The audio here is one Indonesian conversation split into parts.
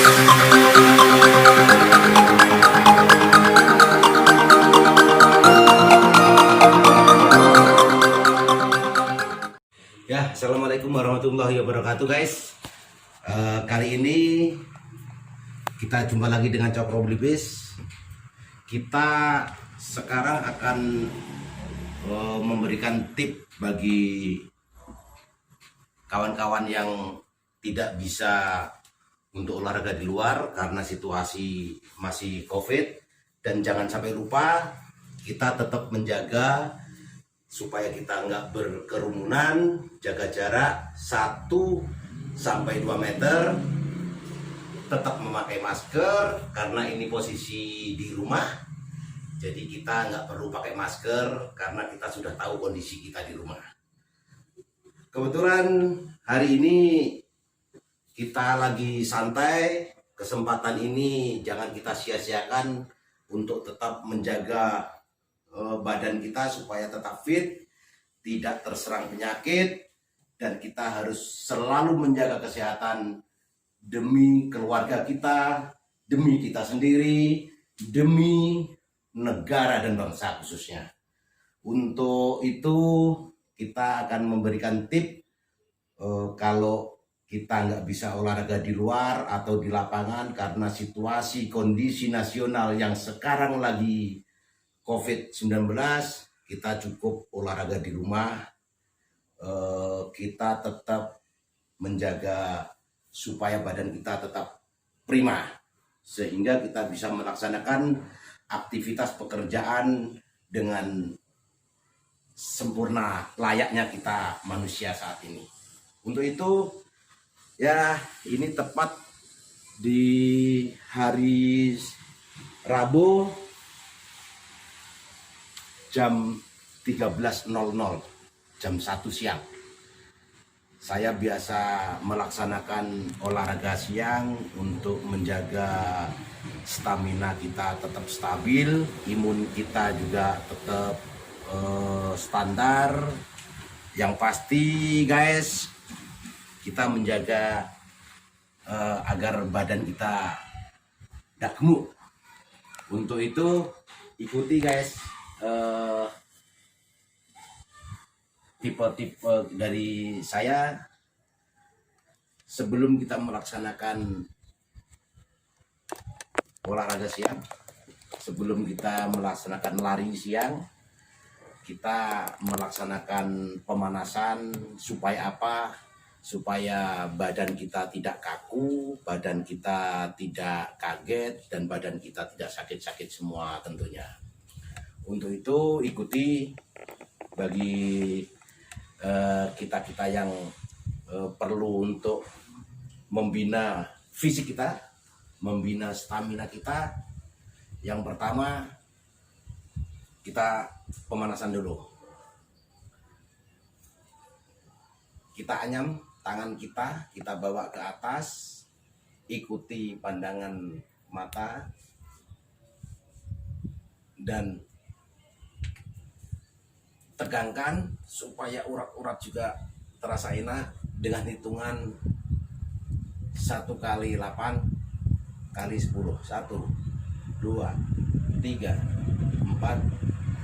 Ya, assalamualaikum warahmatullahi wabarakatuh guys. Kali ini kita jumpa lagi dengan Cokro Blibis. Kita sekarang akan memberikan tip bagi kawan-kawan yang tidak bisa untuk olahraga di luar karena situasi masih COVID. Dan jangan sampai lupa kita tetap menjaga supaya kita nggak berkerumunan, jaga jarak 1-2 meter, tetap memakai masker karena ini posisi di rumah. Jadi kita nggak perlu pakai masker karena kita sudah tahu kondisi kita di rumah. Kebetulan hari ini kita lagi santai, kesempatan ini jangan kita sia-siakan untuk tetap menjaga badan kita supaya tetap fit, tidak terserang penyakit, dan kita harus selalu menjaga kesehatan demi keluarga kita, demi kita sendiri, demi negara dan bangsa khususnya. Untuk itu kita akan memberikan tip kalau kita nggak bisa olahraga di luar atau di lapangan karena situasi kondisi nasional yang sekarang lagi COVID-19, kita cukup olahraga di rumah. Kita tetap menjaga supaya badan kita tetap prima, sehingga kita bisa melaksanakan aktivitas pekerjaan dengan sempurna layaknya kita manusia saat ini. Untuk itu, ya ini tepat di hari Rabu jam 13.00, jam 1 siang. Saya biasa melaksanakan olahraga siang untuk menjaga stamina kita tetap stabil, imun kita juga tetap standar. Yang pasti guys, kita menjaga agar badan kita tidak gemuk. Untuk itu ikuti guys tipe-tipe dari saya sebelum kita melaksanakan olahraga siang, sebelum kita melaksanakan lari siang, kita melaksanakan pemanasan. Supaya apa? Supaya badan kita tidak kaku, badan kita tidak kaget, dan badan kita tidak sakit-sakit semua tentunya. Untuk itu ikuti bagi kita-kita yang perlu untuk membina fisik kita, membina stamina kita. Yang pertama, kita pemanasan dulu. Kita anyam tangan kita bawa ke atas, ikuti pandangan mata, dan tegangkan supaya urat-urat juga terasa enak dengan hitungan 1 kali 8 kali 10. 1, 2, 3, 4,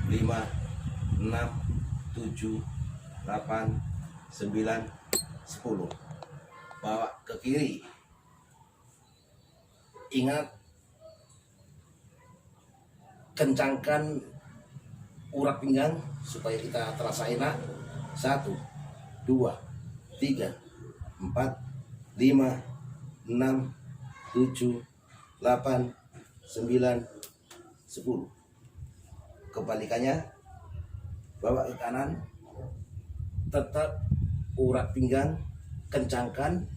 5, 6, 7, 8, 9, 10. Bawa ke kiri. Ingat, kencangkan urat pinggang supaya kita terasa enak. 1, 2, 3, 4, 5, 6, 7, 8, 9, 10. Kebalikannya, bawa ke kanan. Tetap urat pinggang kencangkan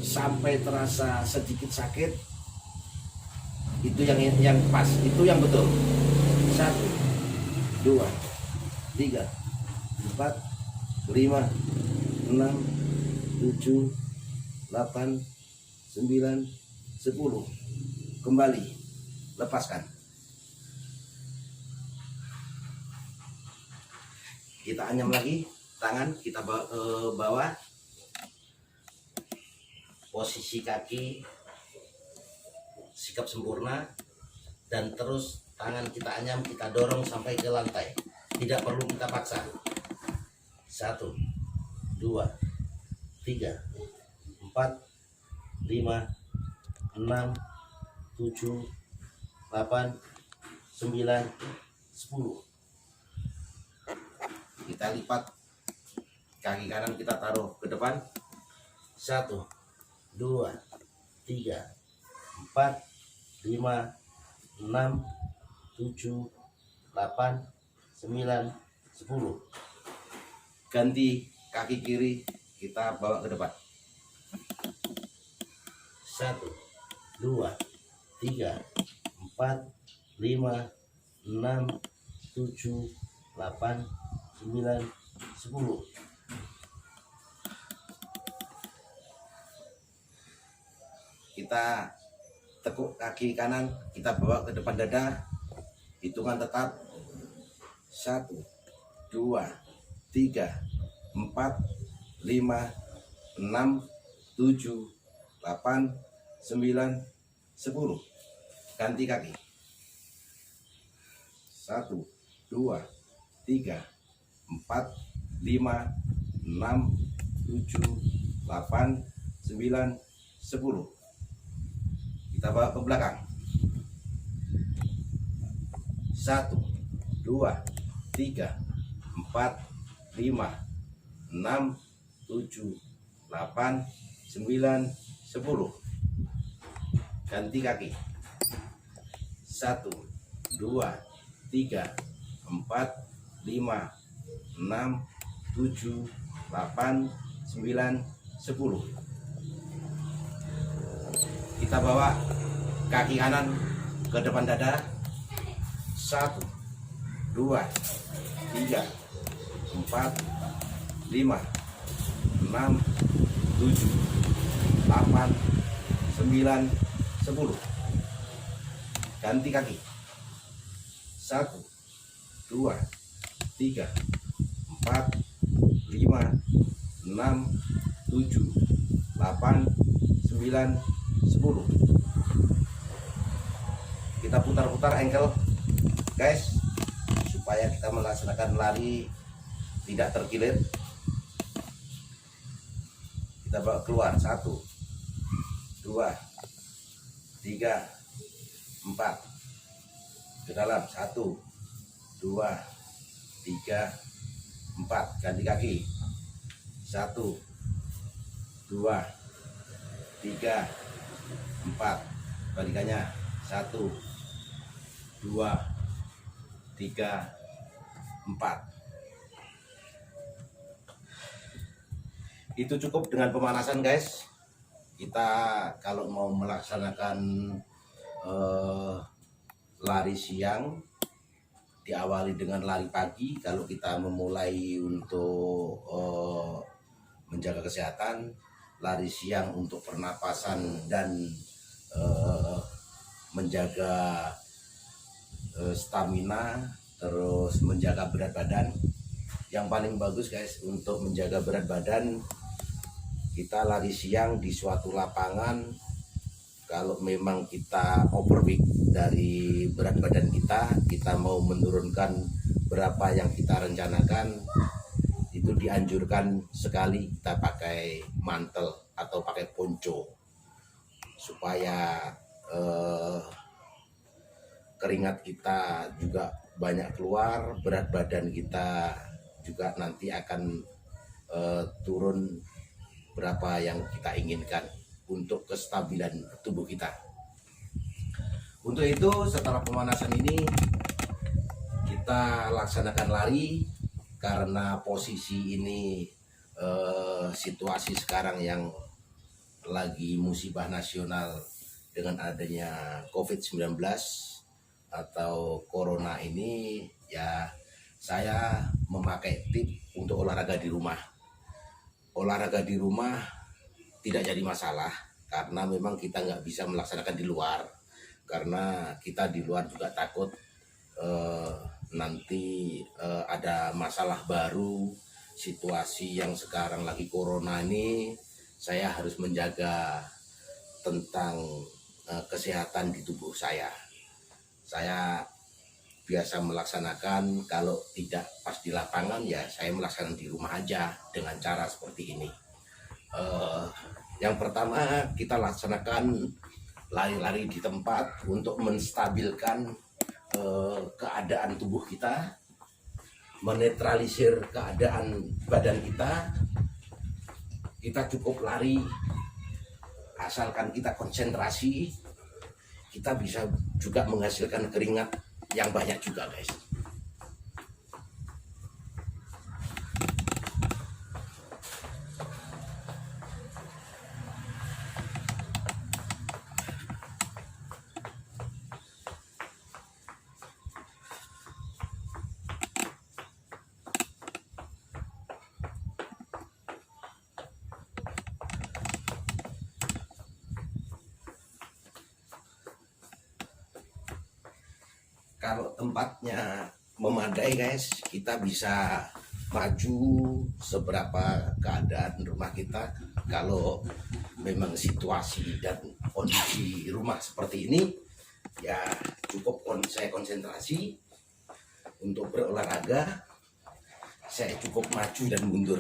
sampai terasa sedikit sakit. Itu yang pas, itu yang betul. 1, 2, 3, 4, 5, 6, 7, 8, 9, 10. Kembali, lepaskan. Kita anyam lagi, tangan kita bawa ke bawah. posisi kaki sikap sempurna, dan terus tangan kita anyam, kita dorong sampai ke lantai, tidak perlu kita paksa. 1, 2, 3, 4, 5, 6, 7, 8, 9, 10. Kita lipat kaki kanan, kita taruh ke depan. 1, 2, 3, 4, 5, 6, 7, 8, 9, 10. Ganti kaki kiri, kita bawa ke depan. 1, 2, 3, 4, 5, 6, 7, 8, 9, 10. Kita tekuk kaki kanan, kita bawa ke depan dada. Hitungan tetap. 1, 2, 3, 4, 5, 6, 7, 8, 9, 10. Ganti kaki. 1, 2, 3, 4, 5, 6, 7, 8, 9, 10. Kita bawa ke belakang. 1, 2, 3, 4, 5, 6, 7, 8, 9, 10. Ganti kaki. 1, 2, 3, 4, 5, 6, 7, 8, 9, 10. Kita bawa kaki kanan ke depan dada. 1, 2, 3, 4, 5, 6, 7, 8, 9, 10. Ganti kaki. 1, 2, 3, 4, 5, 6, 7, 8, 9, 10. Kita putar-putar ankle, guys, supaya kita melaksanakan lari tidak terkilir. Kita bawa keluar. 1, 2, 3, 4. Ke dalam. 1, 2, 3, 4. Ganti kaki. 1, 2, 3, 4. Balikannya. 1, 2, 3, 4. Itu cukup dengan pemanasan, guys. Kita kalau mau melaksanakan lari siang, diawali dengan lari pagi. Kalau kita memulai untuk menjaga kesehatan, lari siang untuk pernapasan dan menjaga stamina, terus menjaga berat badan. Yang paling bagus, guys, untuk menjaga berat badan, kita lari siang di suatu lapangan. Kalau memang kita overweight dari berat badan kita mau menurunkan berapa yang kita rencanakan, itu dianjurkan sekali kita pakai mantel atau pakai ponco, supaya keringat kita juga banyak keluar, berat badan kita juga nanti akan turun berapa yang kita inginkan untuk kestabilan tubuh kita. Untuk itu, setelah pemanasan ini kita laksanakan lari, karena posisi ini situasi sekarang yang lagi musibah nasional dengan adanya COVID-19 atau corona ini, ya saya memakai tip untuk olahraga di rumah. Olahraga di rumah tidak jadi masalah, karena memang kita nggak bisa melaksanakan di luar, karena kita di luar juga takut nanti ada masalah baru. Situasi yang sekarang lagi corona ini saya harus menjaga tentang kesehatan di tubuh saya. Saya biasa melaksanakan, kalau tidak pas di lapangan ya saya melaksanakan di rumah aja dengan cara seperti ini. Yang pertama, kita laksanakan lari-lari di tempat untuk menstabilkan keadaan tubuh kita, menetralisir keadaan badan kita. Kita cukup lari, asalkan kita konsentrasi, kita bisa juga menghasilkan keringat yang banyak juga, guys. Kalau tempatnya memadai, guys, kita bisa maju seberapa keadaan rumah kita. Kalau memang situasi dan kondisi rumah seperti ini, ya cukup saya konsentrasi untuk berolahraga. Saya cukup maju dan mundur.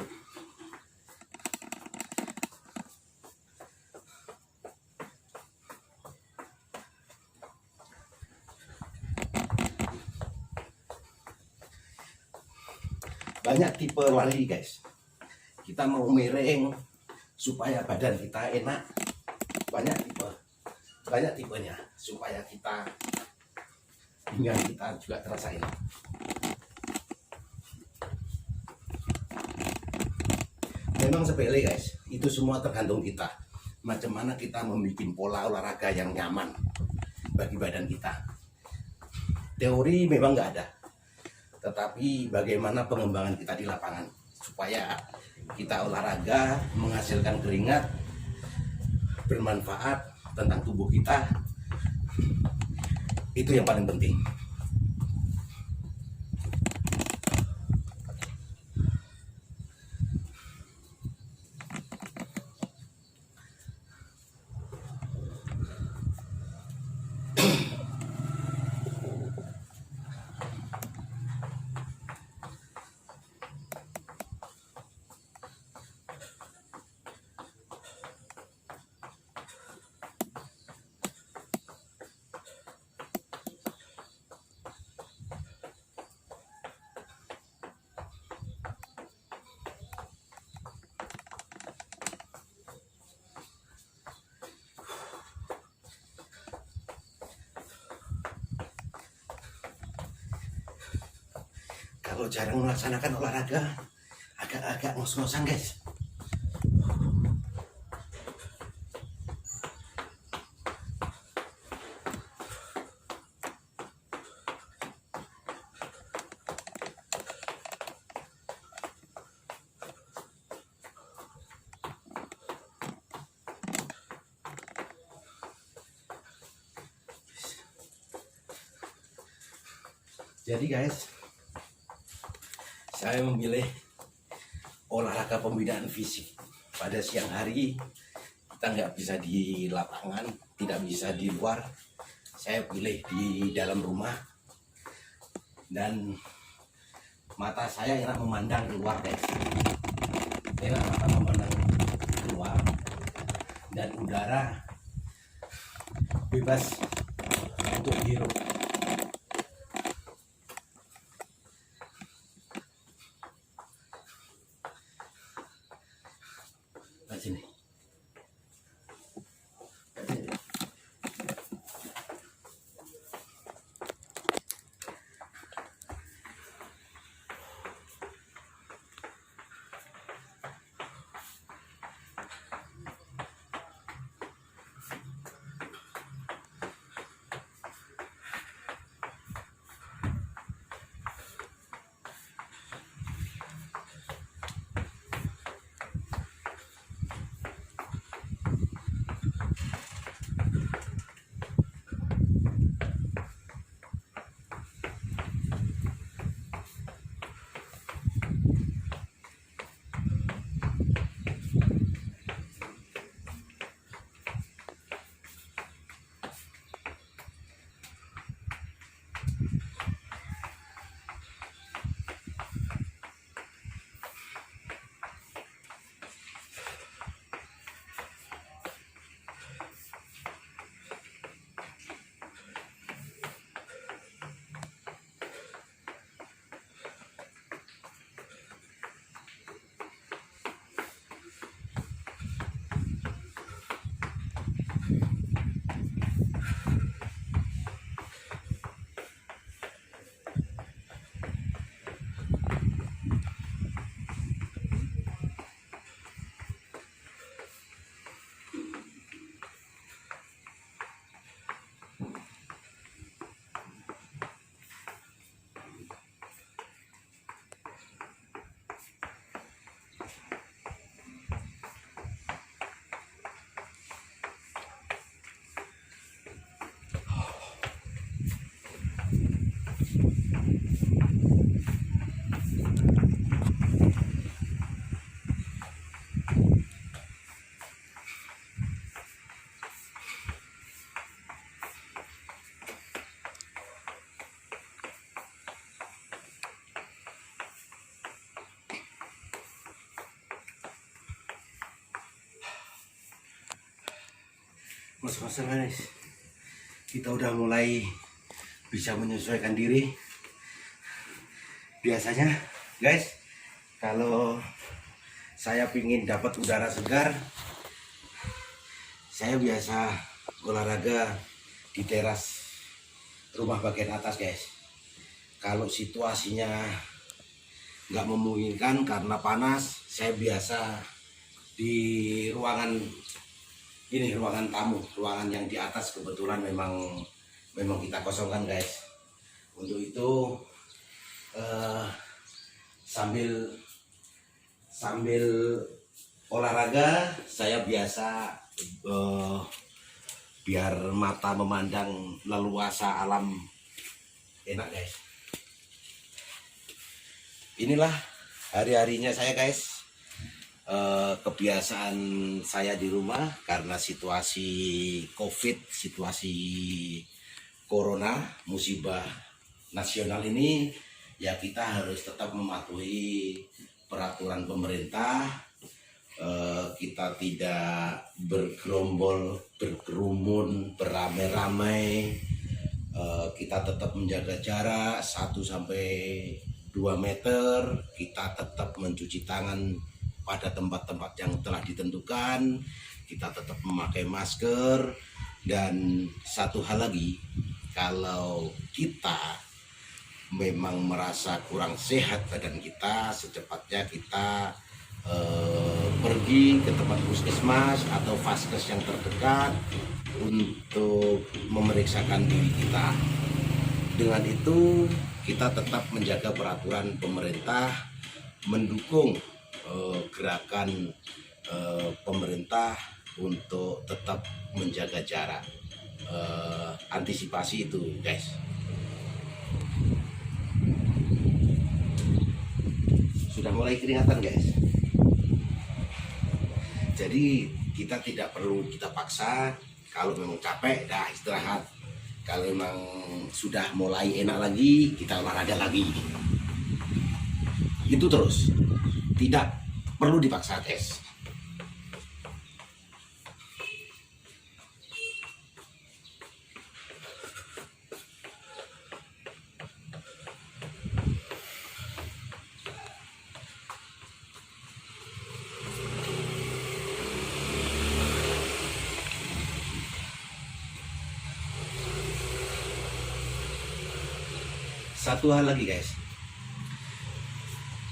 Banyak tipe lari, guys. Kita mau miring supaya badan kita enak, banyak tipenya, supaya kita pinggang kita juga terasa enak. Memang sepele, guys, itu semua tergantung kita, macam mana kita membuat pola olahraga yang nyaman bagi badan kita. Teori memang nggak ada, tetapi bagaimana pengembangan kita di lapangan supaya kita olahraga menghasilkan keringat bermanfaat tentang tubuh kita, itu yang paling penting. Kalau jarang melaksanakan olahraga, agak-agak ngos-ngosan, guys. Jadi, guys, saya memilih olahraga pembinaan fisik pada siang hari. Kita nggak bisa di lapangan, tidak bisa di luar. Saya pilih di dalam rumah, dan mata saya enak memandang keluar, guys. Enak mata memandang keluar, dan udara bebas untuk dihirup. Sini. Mas-mas guys, kita udah mulai bisa menyesuaikan diri. Biasanya guys, kalau saya pingin dapat udara segar, saya biasa olahraga di teras rumah bagian atas guys. Kalau situasinya nggak memungkinkan karena panas, saya biasa di ruangan ini, ruangan tamu, ruangan yang di atas kebetulan memang kita kosongkan guys. Untuk itu sambil olahraga saya biasa biar mata memandang leluasa alam enak guys. Inilah hari-harinya saya guys. Kebiasaan saya di rumah karena situasi COVID, situasi corona, musibah nasional ini, ya kita harus tetap mematuhi peraturan pemerintah. Kita tidak bergerombol, berkerumun, beramai-ramai. Kita tetap menjaga jarak 1-2 meter. Kita tetap mencuci tangan pada tempat-tempat yang telah ditentukan. Kita tetap memakai masker. Dan satu hal lagi, kalau kita memang merasa kurang sehat badan kita, secepatnya kita pergi ke tempat puskesmas atau vaskes yang terdekat untuk memeriksakan diri kita. Dengan itu kita tetap menjaga peraturan pemerintah, mendukung gerakan pemerintah untuk tetap menjaga jarak. Antisipasi itu guys. Sudah mulai keringatan guys. Jadi kita tidak perlu kita paksa. Kalau memang capek, dah istirahat. Kalau memang sudah mulai enak lagi, kita olahraga lagi. Itu terus. Tidak perlu dipaksa guys. Satu hal lagi guys,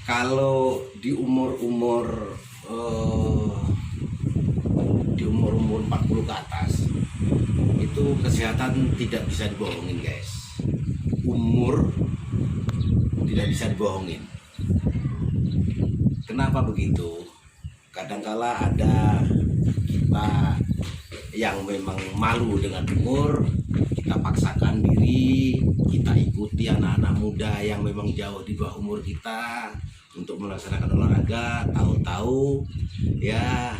kalau di umur-umur 40 ke atas itu kesehatan tidak bisa dibohongin guys. Umur tidak bisa dibohongin. Kenapa begitu? Kadangkala ada kita yang memang malu dengan umur, kita paksakan diri, kita ikuti anak-anak muda yang memang jauh di bawah umur kita untuk melaksanakan olahraga. Tahu-tahu ya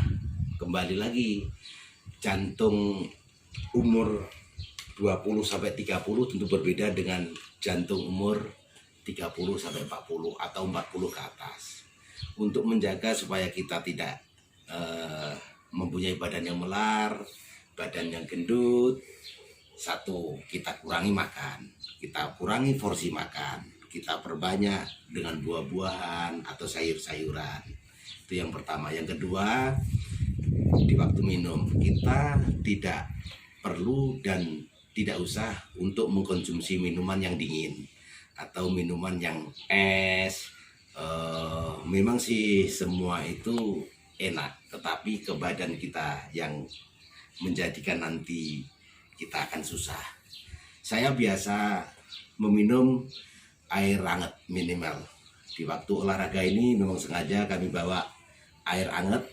kembali lagi, jantung umur 20-30 tentu berbeda dengan jantung umur 30-40 atau 40 ke atas. Untuk menjaga supaya kita tidak mempunyai badan yang melar, badan yang gendut, satu, kita kurangi makan, kita kurangi porsi makan, kita perbanyak dengan buah-buahan atau sayur-sayuran. Itu yang pertama. Yang kedua, di waktu minum kita tidak perlu dan tidak usah untuk mengkonsumsi minuman yang dingin atau minuman yang es. Memang sih semua itu enak, tetapi ke badan kita yang menjadikan nanti kita akan susah. Saya biasa meminum air hangat minimal. Di waktu olahraga ini memang sengaja kami bawa air hangat.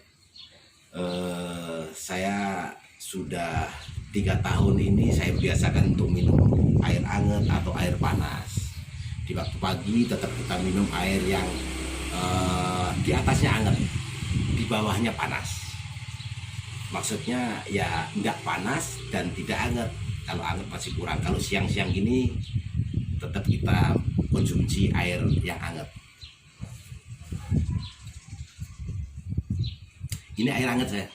Saya sudah 3 tahun ini saya biasakan untuk minum air hangat atau air panas. Di waktu pagi tetap kita minum air yang di atasnya hangat, di bawahnya panas. Maksudnya ya enggak panas dan tidak hangat. Kalau hangat masih kurang. Kalau siang-siang gini tetap kita konsumsi air yang hangat. Ini air hangat saya.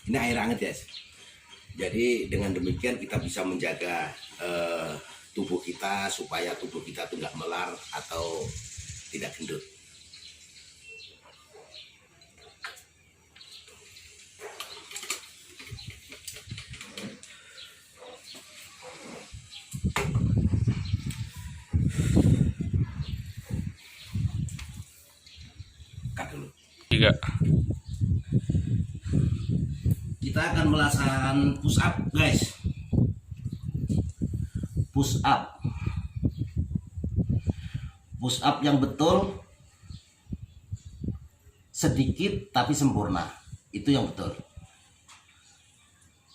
Ini air hangat guys. Jadi dengan demikian kita bisa menjaga tubuh kita supaya tubuh kita tuh nggak melar atau tidak gendut. Cut dulu. 3. Kita akan melaksanakan push up, guys. Push up. Push up yang betul, sedikit tapi sempurna. Itu yang betul.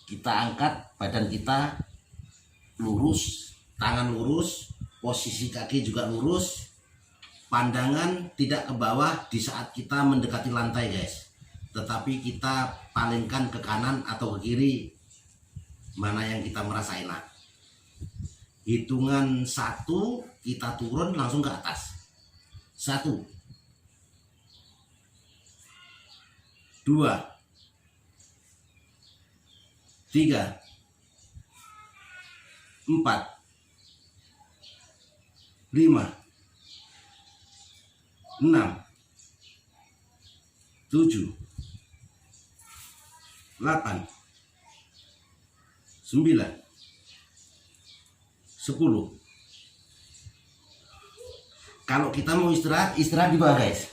Kita angkat badan kita lurus, tangan lurus, posisi kaki juga lurus, pandangan tidak ke bawah di saat kita mendekati lantai, guys, tetapi kita palingkan ke kanan atau ke kiri, mana yang kita merasa enak. Hitungan 1 kita turun langsung ke atas. 1, 2, 3, 4, 5, 6, 7, 8, 9, 10. Kalau kita mau istirahat di bawah, guys.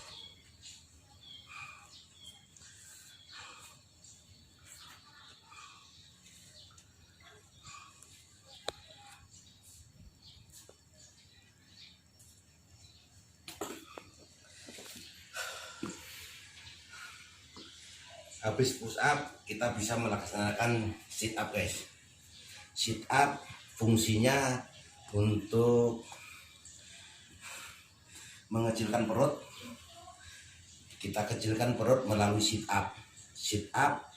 Habis push up kita bisa melaksanakan sit up, guys. Sit up fungsinya untuk mengecilkan perut. Kita kecilkan perut melalui sit up. Sit up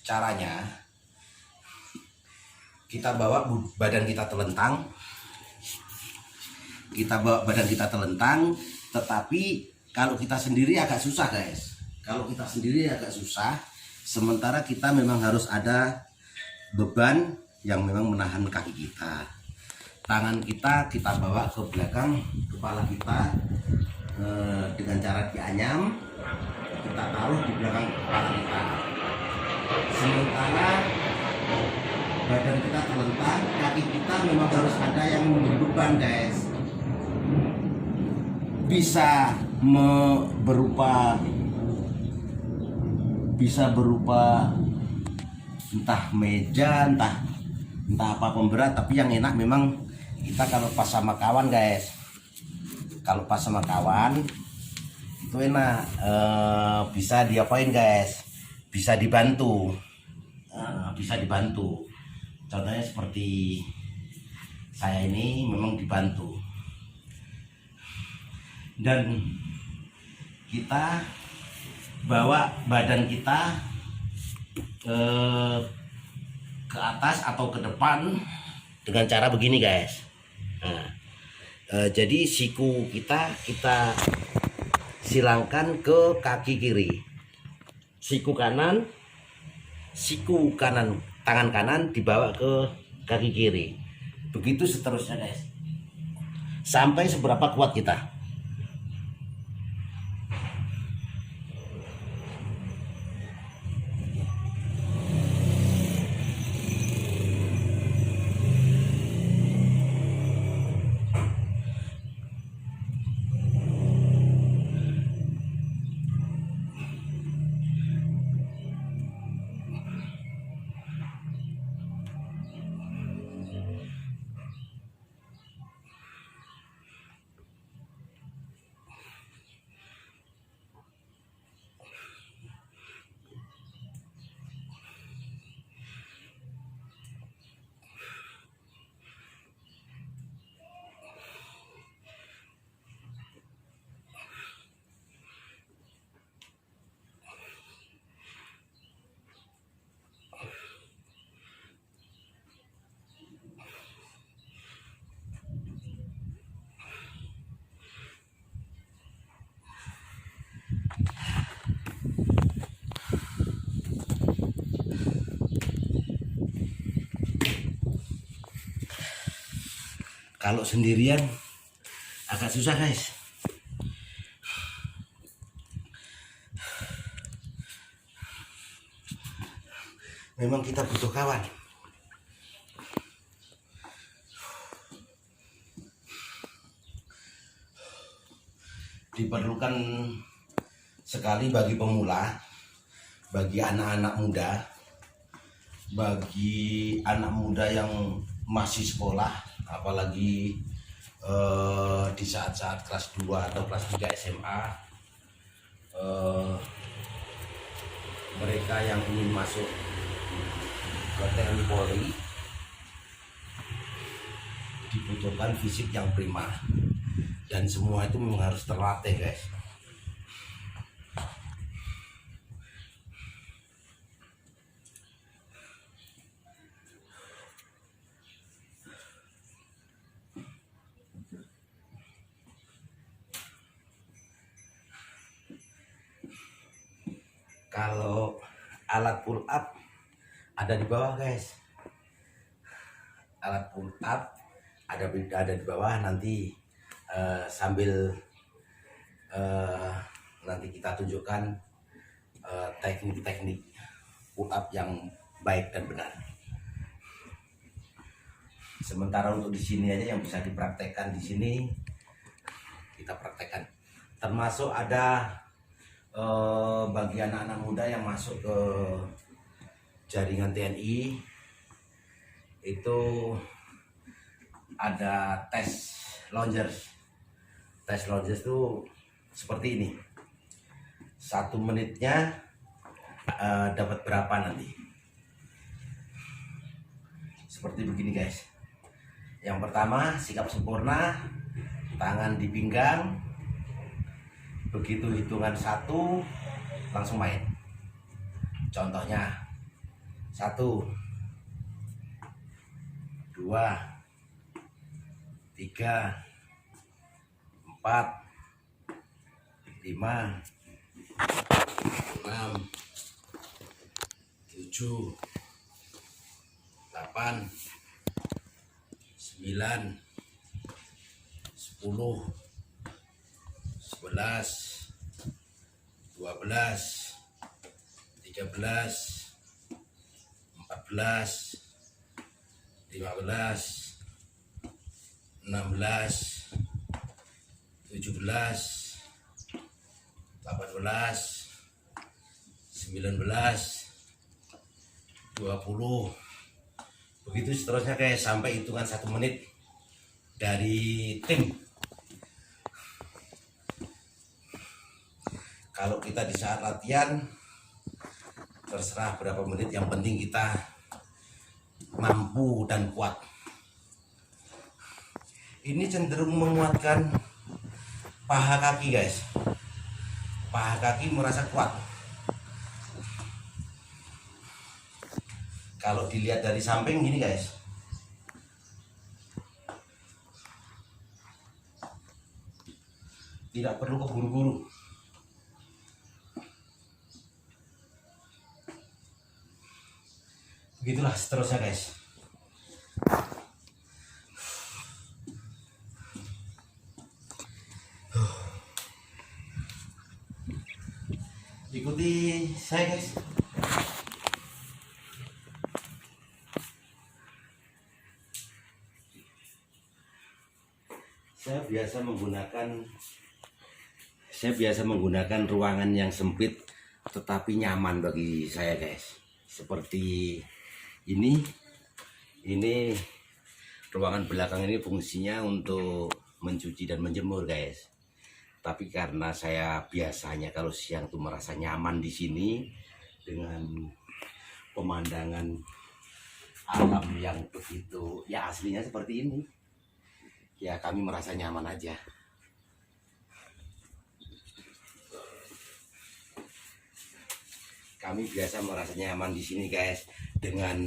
caranya kita bawa badan kita telentang. Tetapi kalau kita sendiri agak susah, guys. Sementara kita memang harus ada beban yang memang menahan kaki kita. Tangan kita bawa ke belakang kepala kita dengan cara dianyam, kita taruh di belakang kepala kita. Sementara badan kita telentang, kaki kita memang harus ada yang memberi beban, guys. Bisa berupa entah meja, entah apa pemberat, tapi yang enak memang kita kalau pas sama kawan, guys. Kalau pas sama kawan itu enak, bisa diapain, guys? Bisa dibantu. Contohnya seperti saya ini memang dibantu. Dan kita bawa badan kita ke atas atau ke depan dengan cara begini, guys. Nah, jadi siku kita silangkan ke kaki kiri, siku kanan tangan kanan dibawa ke kaki kiri, begitu seterusnya, guys, sampai seberapa kuat kita. Kalau sendirian agak susah guys. Memang kita butuh kawan. Diperlukan sekali bagi pemula, bagi anak-anak muda, bagi anak muda yang masih sekolah, apalagi di saat-saat kelas 2 atau kelas 3 SMA, mereka yang ingin masuk ke TNI Polri dibutuhkan fisik yang prima, dan semua itu memang harus terlatih guys. Kalau alat pull up ada di bawah guys, alat pull up ada di bawah. Nanti sambil nanti kita tunjukkan teknik-teknik pull up yang baik dan benar. Sementara untuk di sini aja yang bisa dipraktekkan di sini kita praktekkan. Termasuk ada bagi anak-anak muda yang masuk ke jaringan TNI, itu ada tes longers. Tes longers itu seperti ini. 1 menitnya dapat berapa nanti? Seperti begini guys. Yang pertama, sikap sempurna, tangan di pinggang. Begitu hitungan 1 langsung main. Contohnya 1, 2, 3, 4, 5, 6, 7, 8, 9, 10, 11, 12, 13, 14, 15, 16, 17, 18, 19, 20. Begitu seterusnya guys, sampai hitungan 1 menit dari tim. Kalau kita di saat latihan terserah berapa menit, yang penting kita mampu dan kuat. Ini cenderung menguatkan paha kaki guys. Paha kaki merasa kuat. Kalau dilihat dari samping gini guys, tidak perlu keburu-buru. Begitulah seterusnya guys. Ikuti saya guys. Saya biasa menggunakan ruangan yang sempit tetapi nyaman bagi saya guys. Seperti ini ruangan belakang ini fungsinya untuk mencuci dan menjemur guys. Tapi karena saya biasanya kalau siang tuh merasa nyaman di sini dengan pemandangan alam yang begitu ya aslinya seperti ini, ya kami merasa nyaman aja. Kami biasa merasa nyaman di sini guys, dengan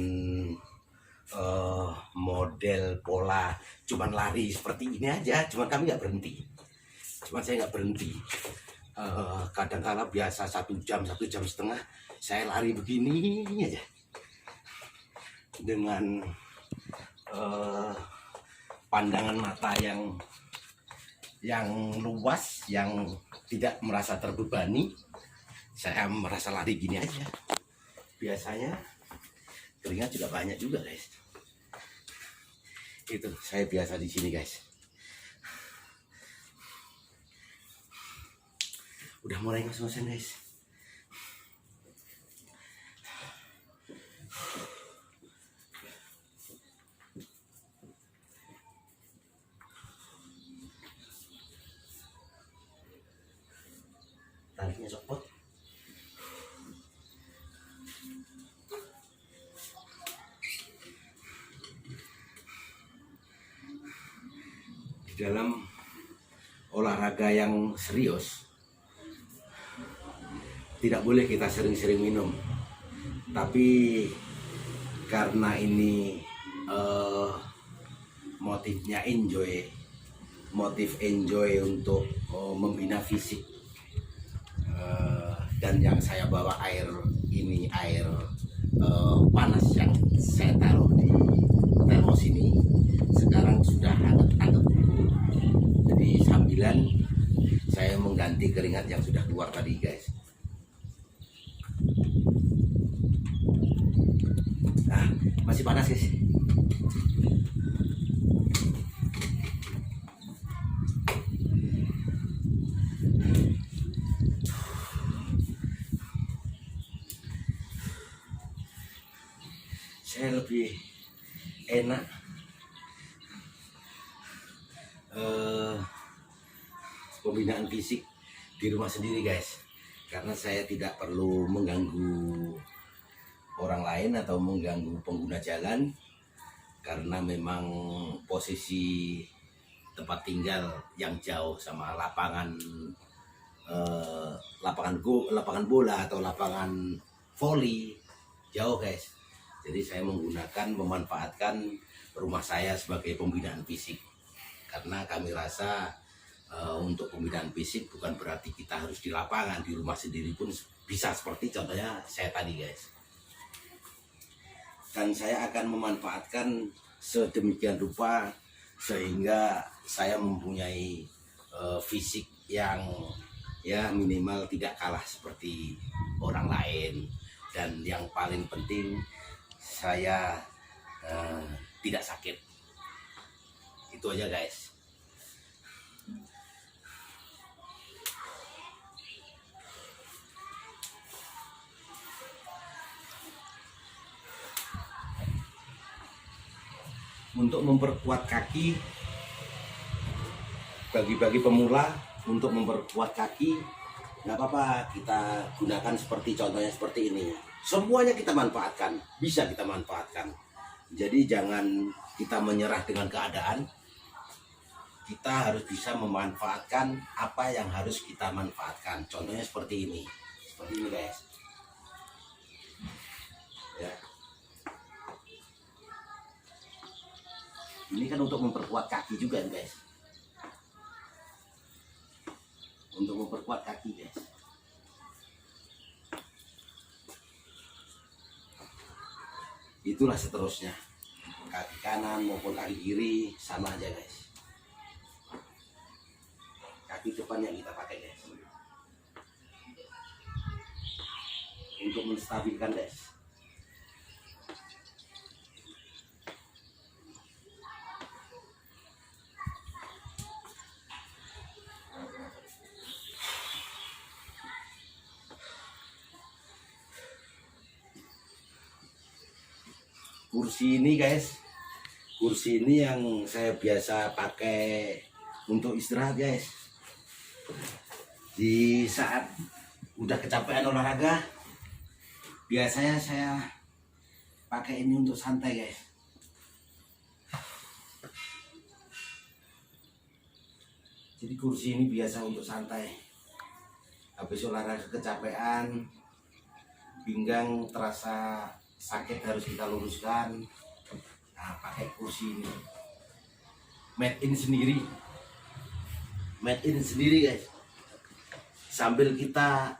model pola cuman lari seperti ini aja. Cuman kami nggak berhenti, saya nggak berhenti. Kadang-kala biasa 1 jam, 1,5 jam saya lari begini aja, dengan pandangan mata yang luas, yang tidak merasa terbebani. Saya merasa lari gini aja. Biasanya keringat juga banyak juga guys. Itu saya biasa di sini guys. Udah mulai ngos-ngosan guys. Tariknya copot. Di dalam olahraga yang serius tidak boleh kita sering-sering minum, tapi karena ini motifnya motif enjoy untuk membina fisik, dan yang saya bawa air ini air panas yang saya taruh di termos ini sekarang sudah hangat-hangat. Jadi sambilan saya mengganti keringat yang sudah keluar tadi guys. Nah, masih panas guys. Saya lebih enak pembinaan fisik di rumah sendiri guys, karena saya tidak perlu mengganggu orang lain atau mengganggu pengguna jalan, karena memang posisi tempat tinggal yang jauh sama lapangan bola atau lapangan voli jauh guys. Jadi saya memanfaatkan rumah saya sebagai pembinaan fisik, karena kami rasa untuk pembinaan fisik bukan berarti kita harus di lapangan, di rumah sendiri pun bisa, seperti contohnya saya tadi guys. Dan saya akan memanfaatkan sedemikian rupa sehingga saya mempunyai fisik yang ya minimal tidak kalah seperti orang lain, dan yang paling penting saya tidak sakit. Itu aja guys. Untuk memperkuat kaki, bagi pemula, untuk memperkuat kaki nggak apa-apa, kita gunakan seperti contohnya seperti ini. Semuanya kita manfaatkan, bisa kita manfaatkan. Jadi jangan kita menyerah dengan keadaan. Kita harus bisa memanfaatkan apa yang harus kita manfaatkan. Contohnya seperti ini guys. Ya. Ini kan untuk memperkuat kaki juga guys. Untuk memperkuat kaki guys. Itulah seterusnya. Kaki kanan maupun kaki kiri sama aja guys. Kaki depan yang kita pakai guys. Untuk menstabilkan guys. Kursi ini guys, kursi ini yang saya biasa pakai untuk istirahat guys. Di saat udah kecapean olahraga, biasanya saya pakai ini untuk santai guys. Jadi kursi ini biasa untuk santai. Habis olahraga kecapean, pinggang terasa sakit harus kita luruskan. Nah, pakai kursi ini. Made in sendiri guys. Sambil kita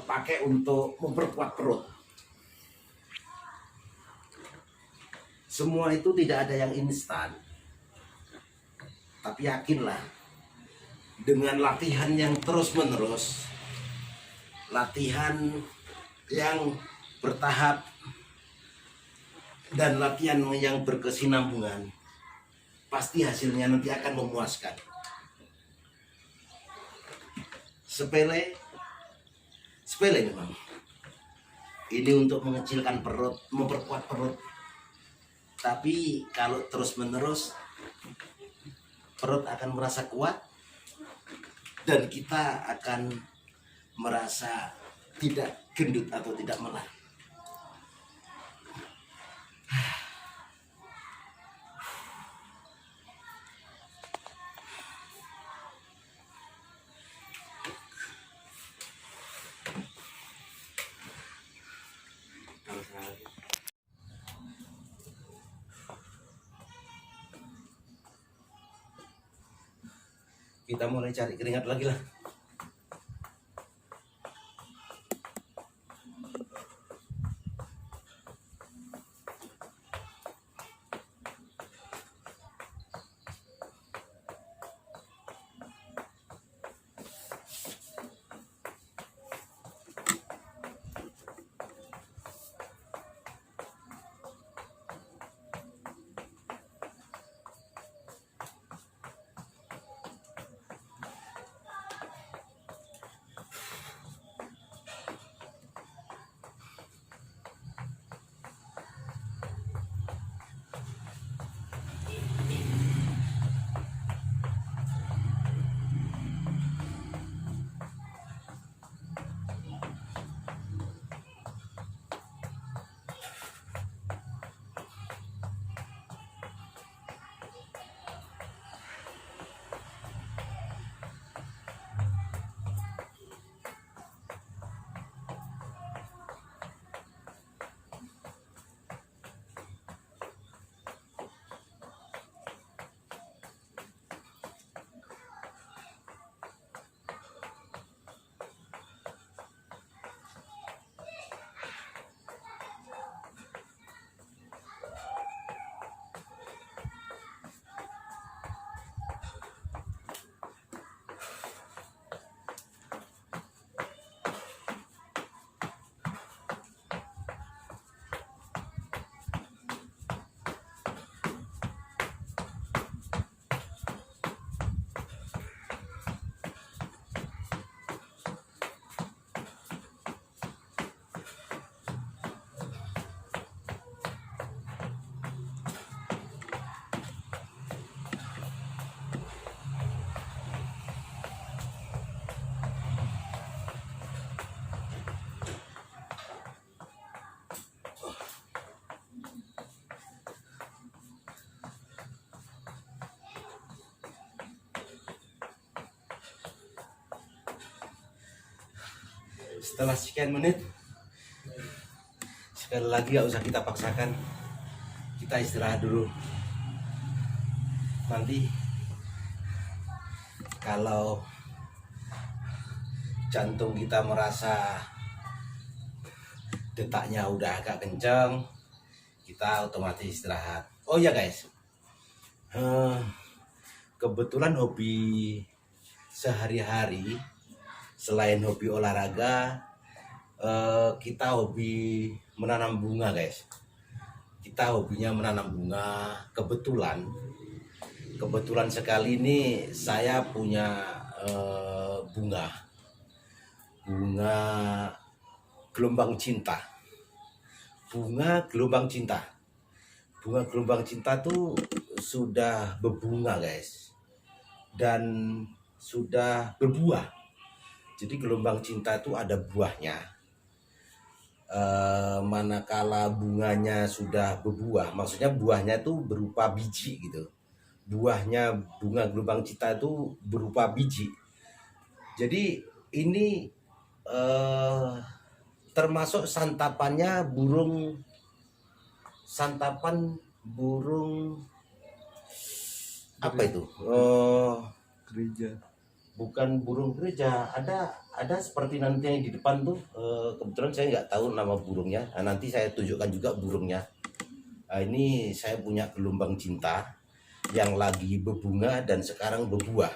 pakai untuk memperkuat perut. Semua itu tidak ada yang instan. Tapi yakinlah, dengan latihan yang terus-menerus, latihan yang bertahap, dan latihan yang berkesinambungan, pasti hasilnya nanti akan memuaskan. Sepele memang. Ini untuk mengecilkan perut, memperkuat perut. Tapi kalau terus-menerus, perut akan merasa kuat dan kita akan merasa tidak gendut atau tidak melah. Kita mulai cari keringat lagi lah. Setelah sekian menit, sekali lagi gak usah kita paksakan, kita istirahat dulu. Nanti kalau jantung kita merasa detaknya udah agak kencang, kita otomatis istirahat. Oh ya guys, kebetulan hobi sehari-hari selain hobi olahraga, kita hobi menanam bunga guys. Kita hobinya menanam bunga. Kebetulan sekali ini saya punya bunga gelombang cinta. Bunga gelombang cinta tuh sudah berbunga guys, dan sudah berbuah. Jadi gelombang cinta itu ada buahnya. Manakala bunganya sudah berbuah, maksudnya buahnya itu berupa biji gitu. Buahnya bunga gelombang cinta itu berupa biji. Jadi ini termasuk santapan burung apa itu? Gereja. Bukan burung gereja, ada seperti nanti yang di depan tuh, kebetulan saya nggak tahu nama burungnya. Nanti saya tunjukkan juga burungnya. Ini saya punya gelombang cinta. yang lagi berbunga dan sekarang berbuah.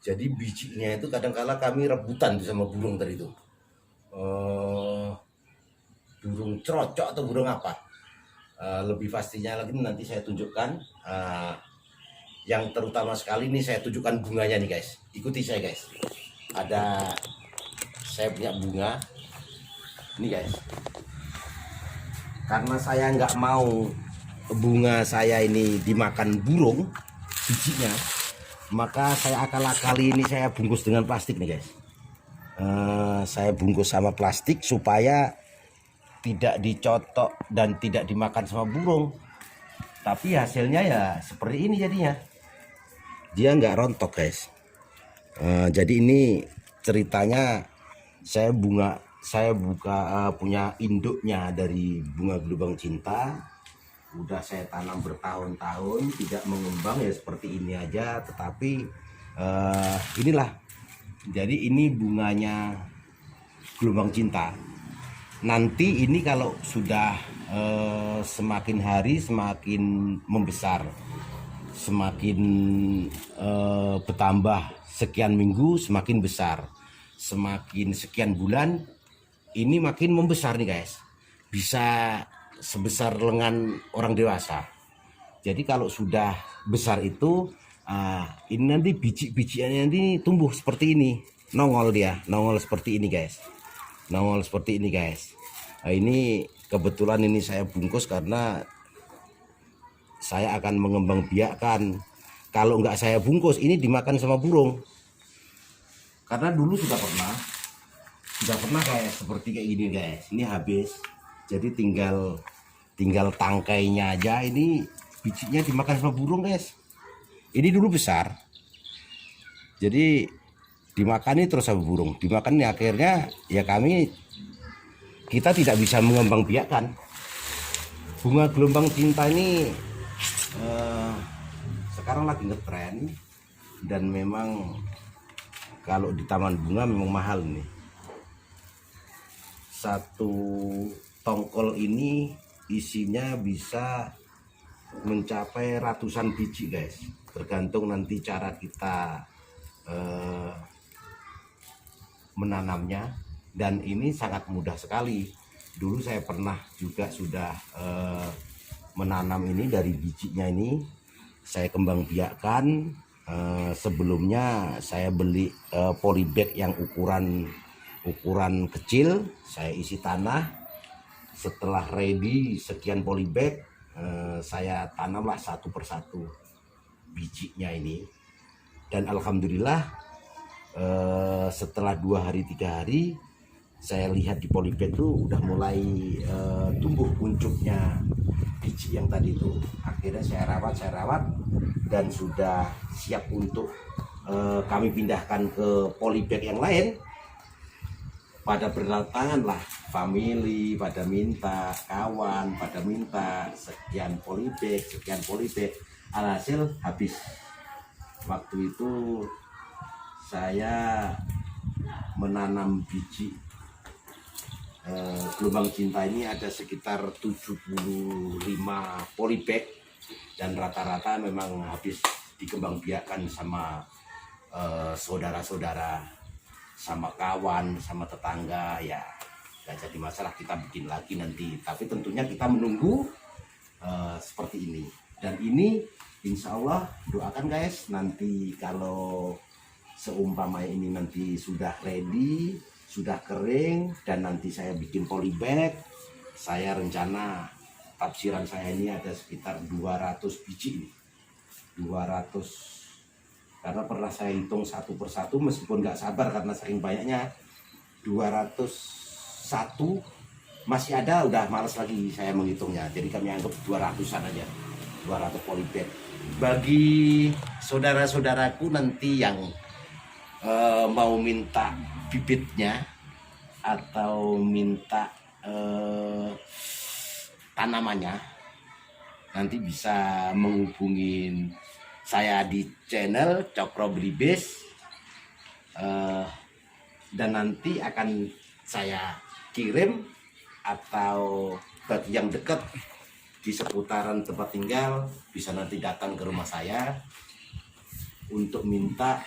Jadi bijinya itu kadang-kala kami rebutan tuh sama burung tadi itu. Eh, Burung cerocok atau burung apa? Lebih pastinya lagi nanti saya tunjukkan. Yang terutama sekali ini saya tunjukkan bunganya nih guys. Ikuti saya guys. Ada saya punya bunga. Ini guys. Karena saya nggak mau bunga saya ini dimakan burung bijinya, maka saya akal-akali ini saya bungkus dengan plastik nih guys. Saya bungkus sama plastik supaya tidak dicotok dan tidak dimakan sama burung. Tapi hasilnya ya seperti ini jadinya. Dia nggak rontok guys. Jadi ini ceritanya saya punya induknya dari bunga gelombang cinta. Udah saya tanam bertahun-tahun tidak mengembang ya seperti ini aja. Tetapi inilah. Jadi ini bunganya gelombang cinta. Nanti ini kalau sudah semakin hari semakin membesar, semakin bertambah, sekian minggu semakin besar, semakin sekian bulan ini makin membesar nih guys, bisa sebesar lengan orang dewasa. Jadi kalau sudah besar itu ini nanti biji-bijiannya nanti tumbuh seperti ini, nongol seperti ini guys, nongol seperti ini guys. Ini kebetulan ini saya bungkus karena saya akan mengembang biakkan. Kalau nggak saya bungkus ini dimakan sama burung. Karena dulu sudah pernah kayak seperti kayak gini guys. Ini habis. Jadi tinggal tangkainya aja, ini bijinya dimakan sama burung guys. Ini dulu besar. Jadi dimakani terus sama burung. Dimakan akhirnya ya kita tidak bisa mengembang biakkan. Bunga gelombang cinta ini sekarang lagi ngetren dan memang kalau di taman bunga memang mahal nih. Satu tongkol ini isinya bisa mencapai ratusan biji guys, tergantung nanti cara kita menanamnya. Dan ini sangat mudah sekali. Dulu saya pernah juga sudah menanam ini dari bijinya, ini saya kembang biakkan. Sebelumnya saya beli polybag yang ukuran kecil, saya isi tanah. Setelah ready sekian polybag, saya tanamlah satu persatu bijinya ini. Dan alhamdulillah setelah 2 hari 3 hari saya lihat di polybag itu udah mulai tumbuh puncuknya biji yang tadi itu. Akhirnya saya rawat dan sudah siap untuk kami pindahkan ke polybag yang lain. Pada berdatangan lah family, pada minta kawan, pada minta sekian polybag, alhasil habis. Waktu itu saya menanam biji gelombang cinta ini ada sekitar 75 polybag, dan rata-rata memang habis dikembang biakan sama saudara-saudara, sama kawan, sama tetangga. Ya gak jadi masalah, kita bikin lagi nanti, tapi tentunya kita menunggu seperti ini. Dan ini insya Allah doakan guys, nanti kalau seumpama ini nanti sudah ready, sudah kering, dan nanti saya bikin polybag, saya rencana tafsiran saya ini ada sekitar 200 biji nih. 200, karena pernah saya hitung satu persatu meskipun nggak sabar karena saking banyaknya. 201 masih ada, udah males lagi saya menghitungnya, jadi kami anggap 200-an aja, 200 polybag. Bagi saudara-saudaraku nanti yang mau minta bibitnya atau minta tanamannya, nanti bisa menghubungin saya di channel Cokro Blibis, dan nanti akan saya kirim, atau bagi yang dekat di seputaran tempat tinggal bisa nanti datang ke rumah saya untuk minta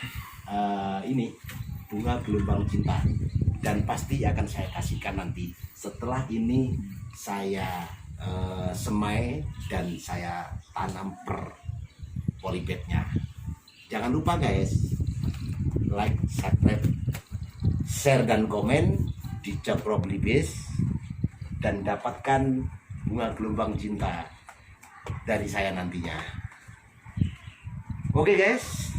ini bunga gelombang cinta, dan pasti akan saya kasihkan nanti setelah ini saya semai dan saya tanam per polybagnya. Jangan lupa guys, like, subscribe, share dan komen di Cokro Blibis dan dapatkan bunga gelombang cinta dari saya nantinya. Oke guys,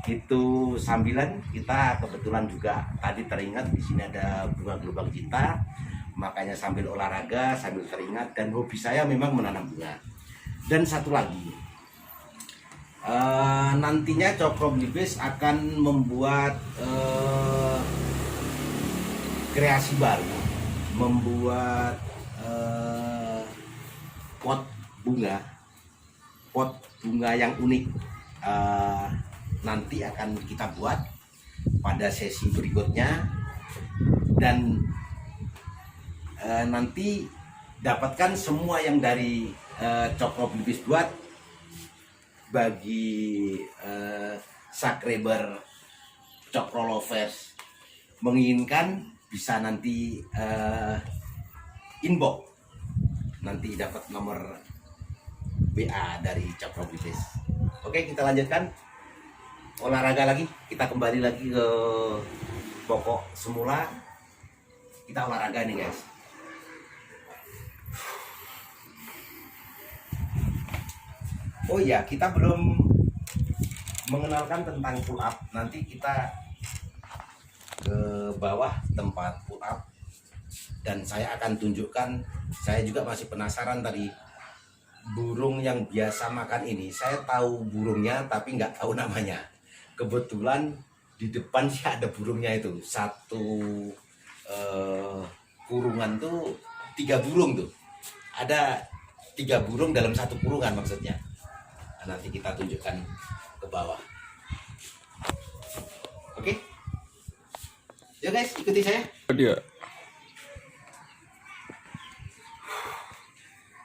itu sambilan kita kebetulan juga tadi teringat di sini ada bunga gelombang cinta, makanya sambil olahraga sambil teringat, dan hobi saya memang menanam bunga. Dan satu lagi, nantinya Cokro Blibis akan membuat kreasi baru, membuat pot bunga yang unik. Nanti akan kita buat pada sesi berikutnya, dan nanti dapatkan semua yang dari Cokro Blibis buat. Bagi subscriber Cokro Lovers menginginkan bisa nanti inbox, nanti dapat nomor WA dari Cokro Blibis. Oke, kita lanjutkan olahraga lagi, kita kembali lagi ke pokok semula. Kita olahraga nih guys. Oh iya, kita belum mengenalkan tentang pull up. Nanti kita ke bawah tempat pull up dan saya akan tunjukkan. Saya juga masih penasaran tadi burung yang biasa makan ini. Saya tahu burungnya tapi nggak tahu namanya. Kebetulan di depan sih ada burungnya itu. Satu kurungan tuh 3 burung tuh. Ada 3 burung dalam satu kurungan maksudnya. Nanti kita tunjukkan ke bawah. Oke, ya guys, ikuti saya. Dia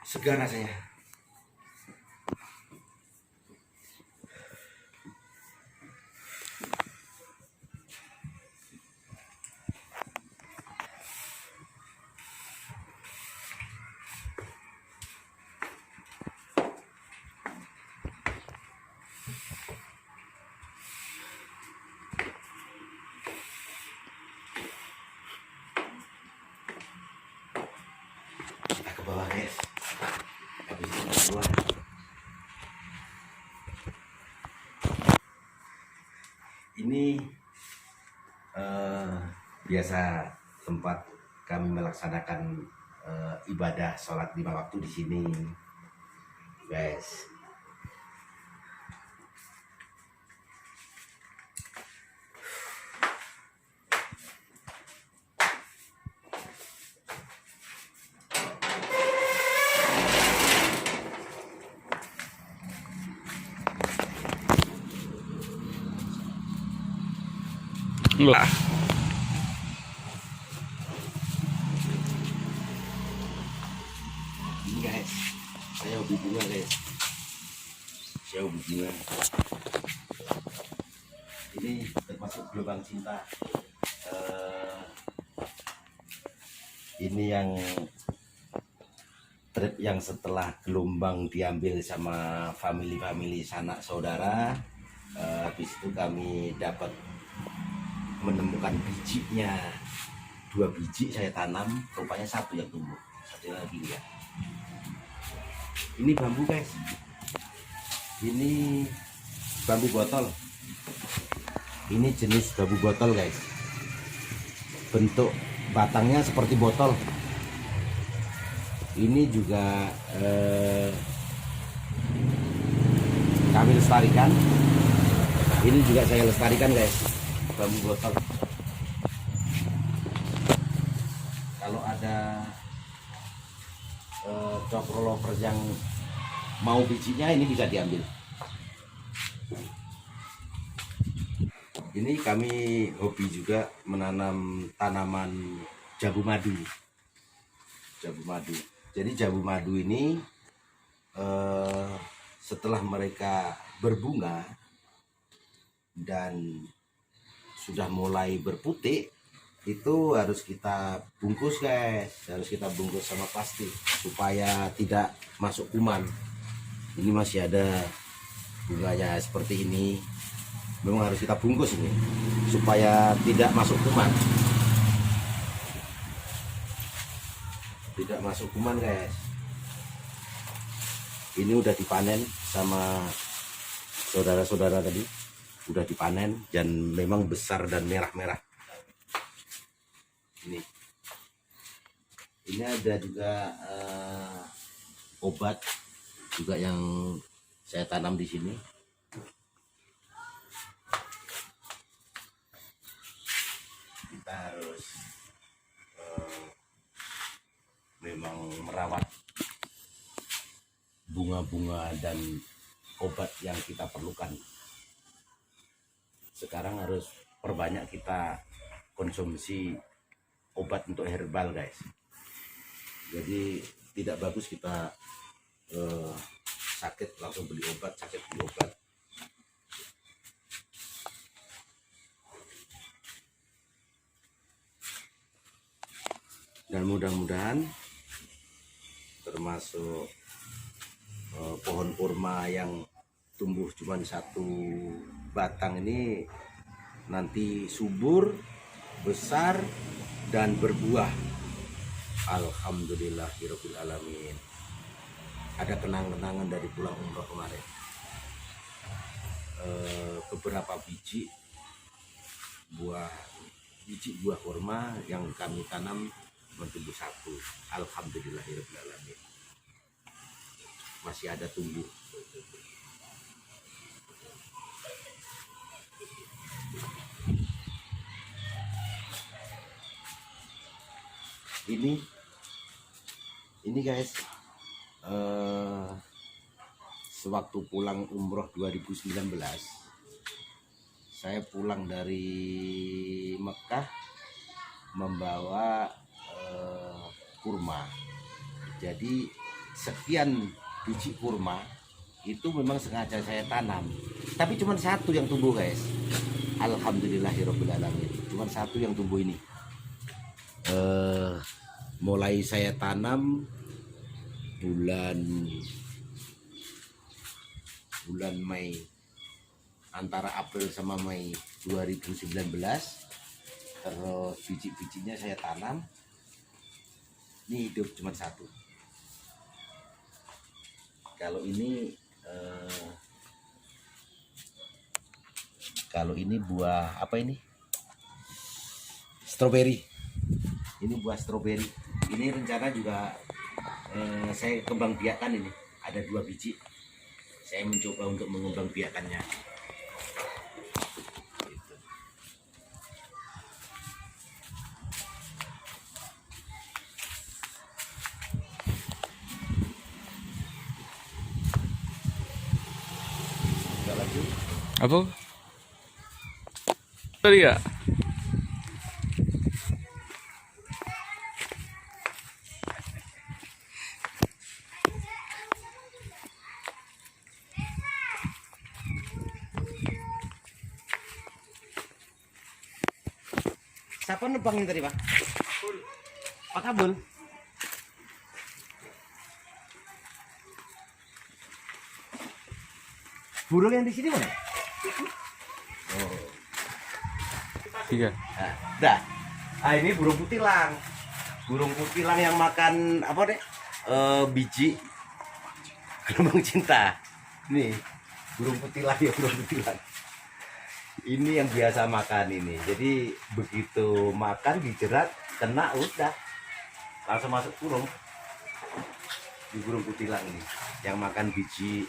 Segar rasanya. Kita ke bawah guys. Habis itu kita keluar. Ini biasa tempat kami melaksanakan ibadah sholat 5 waktu di sini, guys. lah. Ini guys, saya hobi bunga guys. Saya hobi bunga. Ini termasuk gelombang cinta. Ini yang trip yang setelah gelombang diambil sama family sanak saudara. Habis itu kami dapat menemukan bijinya, 2 biji saya tanam, rupanya 1 yang tumbuh, 1 lagi ya. Ini bambu guys, ini bambu botol, ini jenis bambu botol guys, bentuk batangnya seperti botol. Ini juga kami lestarikan, ini juga saya lestarikan guys, bambu botol. Kalau ada Cokro Lovers yang mau bijinya, ini bisa diambil. Ini kami hobi juga menanam tanaman jabu madu. Jadi jabu madu ini setelah mereka berbunga dan sudah mulai berputik, itu harus kita bungkus guys, harus kita bungkus sama plastik supaya tidak masuk kuman. Ini masih ada bunganya seperti ini, memang harus kita bungkus ini supaya tidak masuk kuman, tidak masuk kuman guys. Ini udah dipanen sama saudara-saudara tadi, udah dipanen dan memang besar dan merah-merah. Ini ada juga obat juga yang saya tanam di sini. Kita harus memang merawat bunga-bunga dan obat yang kita perlukan. Sekarang harus perbanyak kita konsumsi obat untuk herbal guys. Jadi tidak bagus kita sakit langsung beli obat, sakit beli obat. Dan mudah-mudahan termasuk pohon kurma yang tumbuh cuma satu batang ini nanti subur, besar, dan berbuah. Alhamdulillahirabbil alamin. Ada kenang-kenangan dari pulang umroh kemarin. Beberapa biji buah kurma yang kami tanam mentumbuh satu. Alhamdulillahirabbil alamin. Masih ada tumbuh. Ini guys, sewaktu pulang umroh 2019, saya pulang dari Mekah membawa kurma. Jadi sekian biji kurma itu memang sengaja saya tanam, tapi cuma satu yang tumbuh guys. Alhamdulillahirabbil alamin, cuma satu yang tumbuh ini. Mulai saya tanam bulan Mei, antara April sama Mei 2019. Terus biji-bijinya saya tanam, ini hidup cuma satu. Kalau ini buah apa ini? Stroberi. Ini buah stroberi. Ini rencana juga saya kembang biakan ini. Ada 2 biji. Saya mencoba untuk mengembang biakannya. Gitu. Enggak lagi. Apa? Tadi ya? Siapa nebangin tadi, Pak? Pak Kabul. Burung yang di sini mana? Oh. 3. Nah, dah. Ah, ini burung kutilang. Burung kutilang yang makan apa deh? Biji gelombang cinta. Nih, burung kutilang ya, burung kutilang. Ini yang biasa makan ini. Jadi begitu makan dijerat, kena udah langsung masuk kurung. Di burung kutilang ini yang makan biji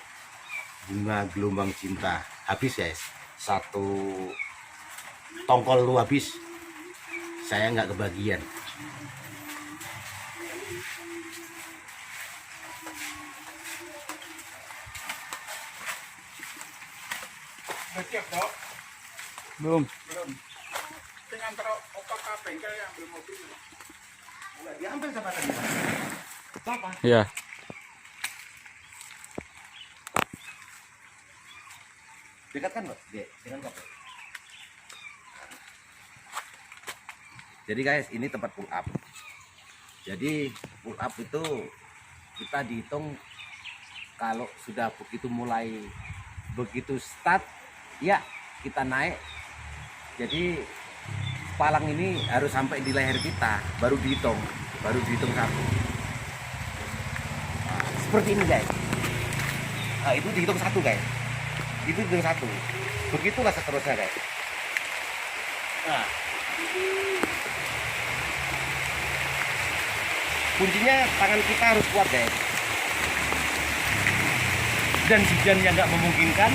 bunga gelombang cinta. Habis guys, 1 tongkol lu habis. Saya nggak kebagian. Siap, Dok? Belum. Belum. Sing antara opak ka bengkel yang ambil mobil. Enggak diambil sama tadi. Apa? Ya. Dekat kan, Pak? Dekat kan? Jadi guys, ini tempat pull up. Jadi pull up itu kita dihitung kalau sudah begitu start, ya kita naik. Jadi palang ini harus sampai di leher kita, baru dihitung satu. Nah, seperti ini guys. Nah, itu dihitung satu guys. Itu dihitung satu. Begitulah seterusnya guys. Nah, kuncinya tangan kita harus kuat guys. Dan hujan yang nggak memungkinkan.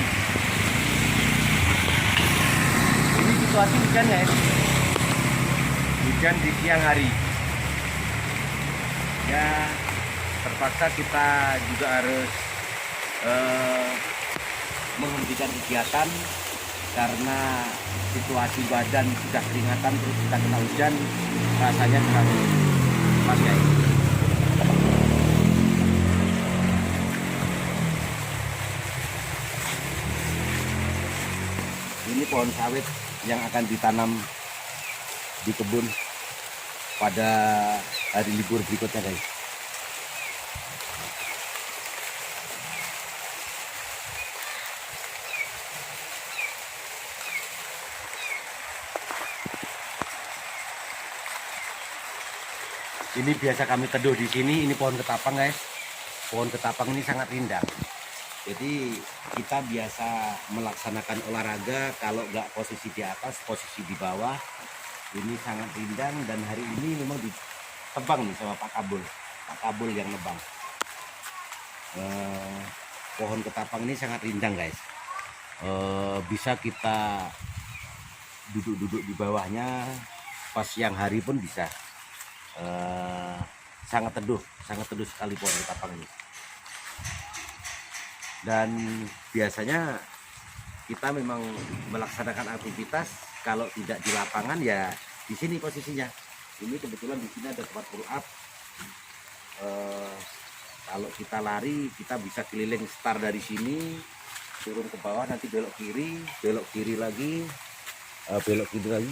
Ini situasi hujan guys. Hujan di siang hari. Ya terpaksa kita juga harus menghentikan kegiatan karena situasi badan sudah keringatan terus kita kena hujan, rasanya terlalu pas guys. Ini pohon sawit yang akan ditanam di kebun pada hari libur berikutnya guys. Ini biasa kami teduh di sini. Ini pohon ketapang guys. Pohon ketapang ini sangat rindang. Jadi kita biasa melaksanakan olahraga kalau nggak posisi di atas, posisi di bawah. Ini sangat rindang dan hari ini memang ditebang nih sama Pak Kabul yang nebang. Pohon ketapang ini sangat rindang guys. Bisa kita duduk-duduk di bawahnya pas siang hari pun bisa. Sangat teduh sekali pohon ketapang ini. Dan biasanya kita memang melaksanakan aktivitas kalau tidak di lapangan ya di sini posisinya. Ini kebetulan di sini ada tempat pull up. Kalau kita lari kita bisa keliling start dari sini turun ke bawah, nanti belok kiri lagi,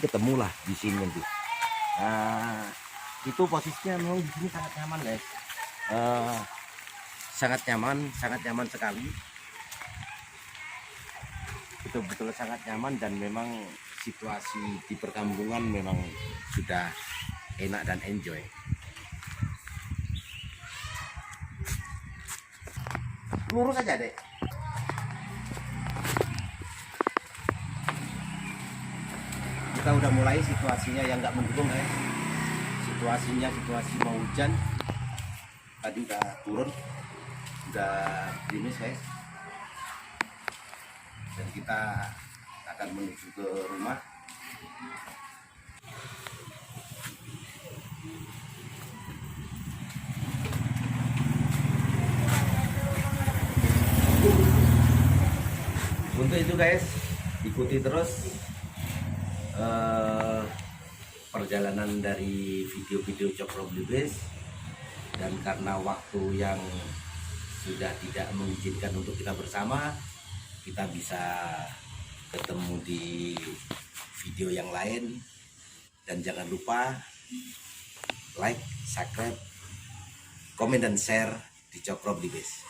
ketemulah di sini nanti. Itu posisinya memang di sini sangat nyaman guys. Sangat nyaman sekali. Betul-betul sangat nyaman dan memang situasi di perkampungan memang sudah enak dan enjoy. Lurus aja deh. Kita udah mulai situasinya yang nggak mendukung guys. Situasi mau hujan. Tadi udah turun, udah gerimis guys. Dan kita akan menuju ke rumah. Untuk itu guys, ikuti terus perjalanan dari video-video Cokro Blibes. Dan karena waktu yang sudah tidak mengizinkan untuk kita bersama, kita bisa ketemu di video yang lain. Dan jangan lupa like, subscribe, komen dan share di Cokro Blibes.